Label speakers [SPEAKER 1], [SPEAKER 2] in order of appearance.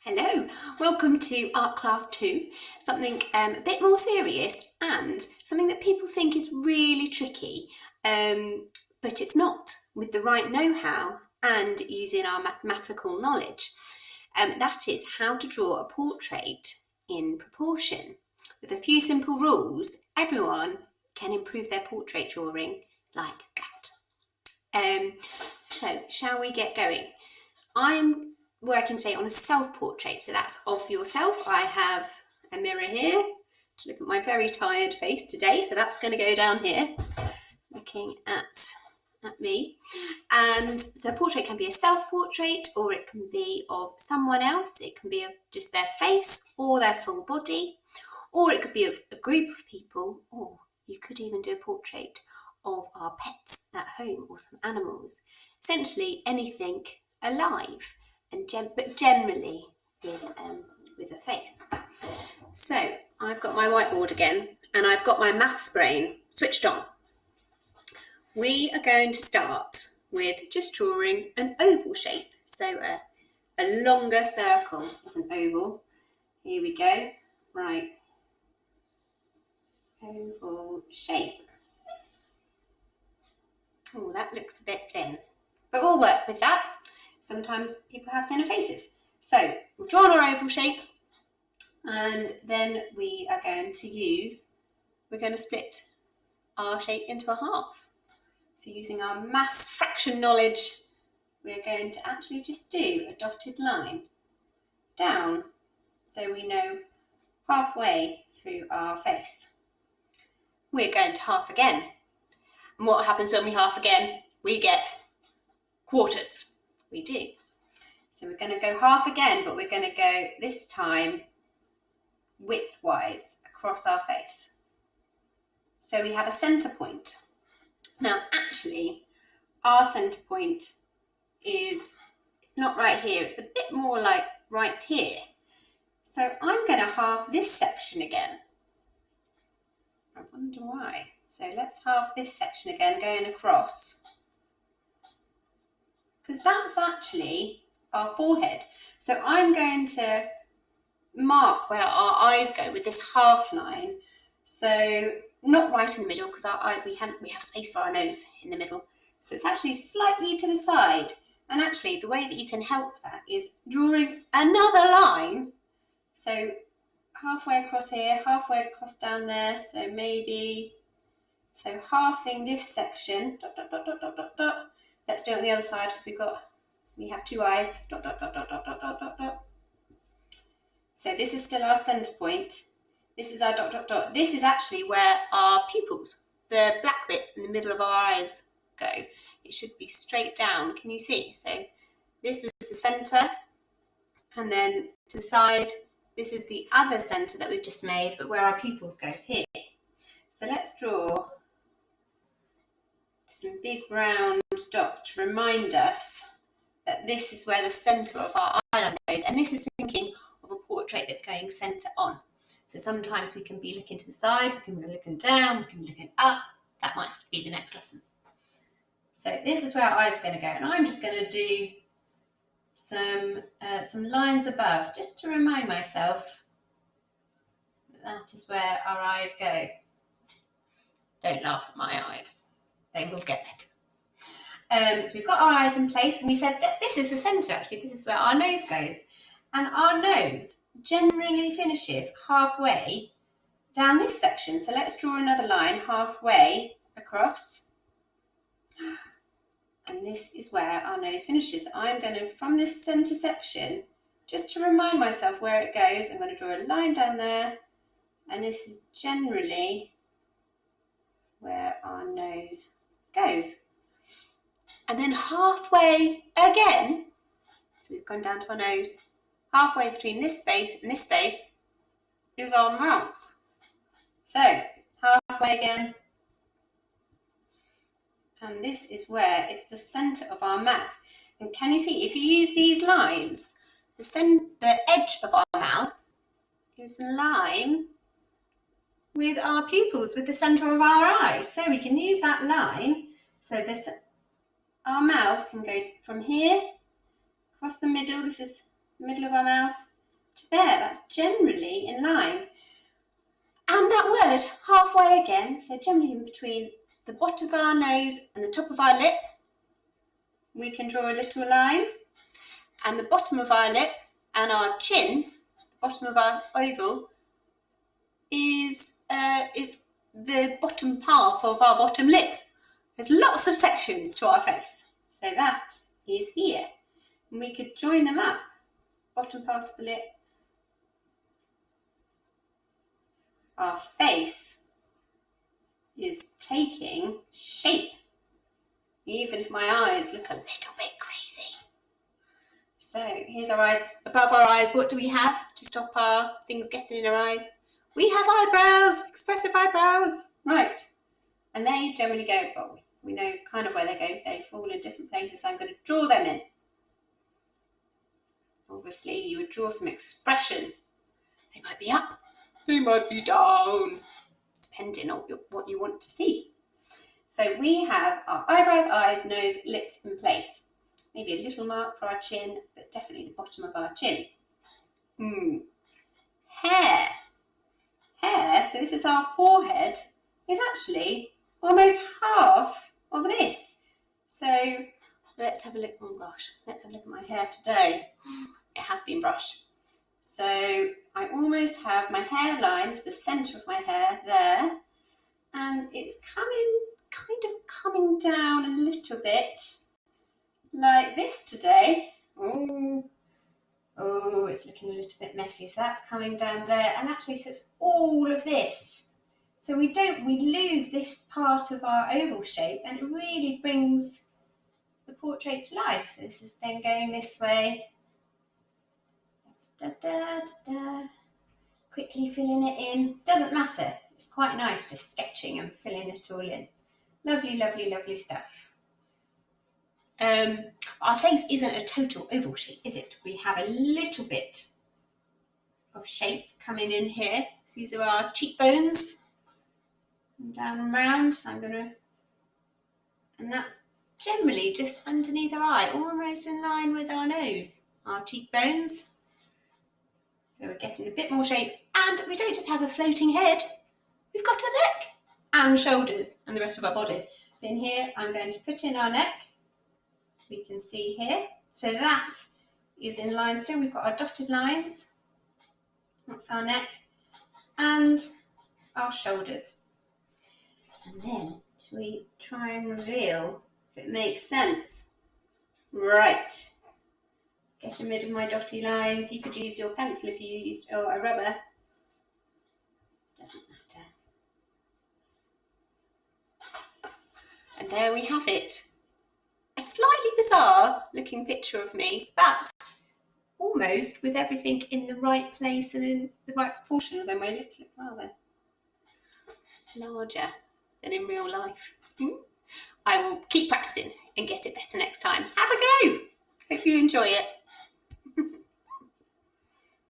[SPEAKER 1] Hello, welcome to Art Class 2, something a bit more serious and something that people think is really tricky, but it's not, with the right know-how and using our mathematical knowledge. That is how to draw a portrait in proportion. With a few simple rules, everyone can improve their portrait drawing like that. So, shall we get going? I'm working today on a self-portrait, so that's of yourself. I have a mirror here to look at my very tired face today, so that's going to go down here, looking at me. And so a portrait can be a self-portrait, or it can be of someone else. It can be of just their face or their full body, or it could be of a group of people, or you could even do a portrait of our pets at home or some animals. Essentially anything alive, but generally with a face. So I've got my whiteboard again, and I've got my maths brain switched on. We are going to start with just drawing an oval shape. So a longer circle is an oval. Here we go. Right. Oval shape. Oh, that looks a bit thin, but we'll work with that. Sometimes people have thinner faces. So we've drawn our oval shape, and then we're going to split our shape into a half. So using our maths fraction knowledge, we're going to actually just do a dotted line down so we know halfway through our face. We're going to half again. And what happens when we half again? We get quarters. We do. So we're going to go half again, but we're going to go this time widthwise across our face. So we have a centre point. Now actually our centre point it's not right here, it's a bit more like right here. So I'm going to half this section again. I wonder why. So let's half this section again, going across. Because that's actually our forehead. So I'm going to mark where our eyes go with this half line. So not right in the middle, because our eyes, we have space for our nose in the middle. So it's actually slightly to the side. And actually the way that you can help that is drawing another line. So halfway across here, halfway across down there. So halving this section, dot, dot, dot, dot, dot, dot, dot. Let's do it on the other side, because we have two eyes, dot, dot, dot, dot, dot, dot, dot, dot, dot. So this is still our centre point. This is our dot, dot, dot. This is actually where our pupils, the black bits in the middle of our eyes, go. It should be straight down. Can you see? So this was the centre, and then to the side, this is the other centre that we've just made, but where our pupils go, here. So let's draw some big round dots to remind us that this is where the centre of our eyeliner goes, and this is thinking of a portrait that's going centre on. So sometimes we can be looking to the side, we can be looking down, we can be looking up. That might be the next lesson. So this is where our eyes are going to go, and I'm just going to do some lines above, just to remind myself that is where our eyes go. Don't laugh at my eyes. They will get better. So we've got our eyes in place, and we said that this is the centre, actually. This is where our nose goes. And our nose generally finishes halfway down this section. So let's draw another line halfway across. And this is where our nose finishes. I'm going to, from this centre section, just to remind myself where it goes, I'm going to draw a line down there. And this is generally where our nose goes. And then halfway again, so we've gone down to our nose, halfway between this space and this space is our mouth. So halfway again, and this is where it's the centre of our mouth. And can you see, if you use these lines, the edge of our mouth is in line with our pupils, with the centre of our eyes. So we can use that line. So our mouth can go from here, across the middle, this is the middle of our mouth, to there. That's generally in line. And that word, halfway again, so generally in between the bottom of our nose and the top of our lip, we can draw a little line. And the bottom of our lip and our chin, the bottom of our oval, is the bottom half of our bottom lip. There's lots of sections to our face. So that is here. And we could join them up. Bottom part of the lip. Our face is taking shape. Even if my eyes look a little bit crazy. So here's our eyes. Above our eyes, what do we have to stop our things getting in our eyes? We have eyebrows, expressive eyebrows. Right. And they generally go, well, we know kind of where they go. They fall in different places. I'm going to draw them in. Obviously, you would draw some expression. They might be up. They might be down. Depending on what you want to see. So we have our eyebrows, eyes, nose, lips in place. Maybe a little mark for our chin, but definitely the bottom of our chin. Hair. Hair, so this is our forehead, is actually almost half of this. So let's have a look. Oh gosh, let's have a look at my hair today. It has been brushed. So I almost have my hairlines, the centre of my hair there, and it's kind of coming down a little bit like this today. Oh, it's looking a little bit messy. So that's coming down there, and actually, so it's all of this. So we lose this part of our oval shape, and it really brings the portrait to life. So this is then going this way. Da, da, da, da. Quickly filling it in. Doesn't matter. It's quite nice just sketching and filling it all in. Lovely, lovely, lovely stuff. Our face isn't a total oval shape, is it? We have a little bit of shape coming in here. So these are our cheekbones. And down and round. So and that's generally just underneath our eye, almost in line with our nose, our cheekbones. So we're getting a bit more shape. And we don't just have a floating head. We've got a neck and shoulders and the rest of our body. In here, I'm going to put in our neck. We can see here. So that is in line still. We've got our dotted lines. That's our neck and our shoulders. And then, shall we try and reveal if it makes sense? Right. Getting rid of my dotty lines. You could use your pencil if you used, or a rubber. Doesn't matter. And there we have it. A slightly bizarre looking picture of me, but almost with everything in the right place and in the right proportion. Although my lips look rather larger than in real life. I will keep practicing and get it better next time. Have a go! Hope you enjoy it.